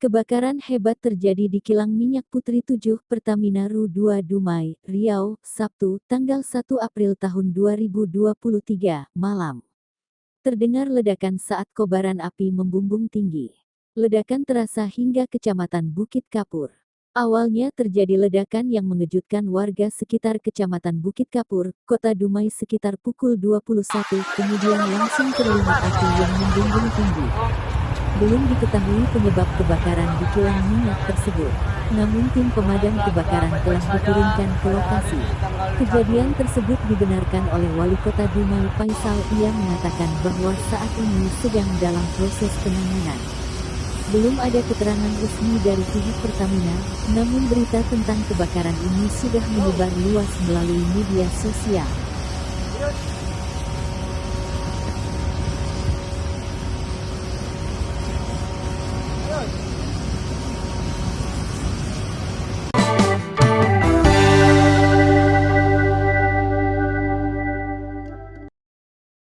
Kebakaran hebat terjadi di kilang minyak Putri 7 Pertamina Ru 2 Dumai, Riau, Sabtu, tanggal 1 April tahun 2023, malam. Terdengar ledakan saat kobaran api membumbung tinggi. Ledakan terasa hingga Kecamatan Bukit Kapur. Awalnya terjadi ledakan yang mengejutkan warga sekitar Kecamatan Bukit Kapur, Kota Dumai sekitar pukul 21, kemudian langsung terlihat api yang membumbung tinggi. Belum diketahui penyebab kebakaran di kilang minyak tersebut. Namun tim pemadam kebakaran telah diturunkan ke lokasi. Kejadian tersebut dibenarkan oleh Wali Kota Dumai Faisal. Ia mengatakan bahwa saat ini sedang dalam proses penanganan. Belum ada keterangan resmi dari pihak Pertamina, namun berita tentang kebakaran ini sudah menyebar luas melalui media sosial.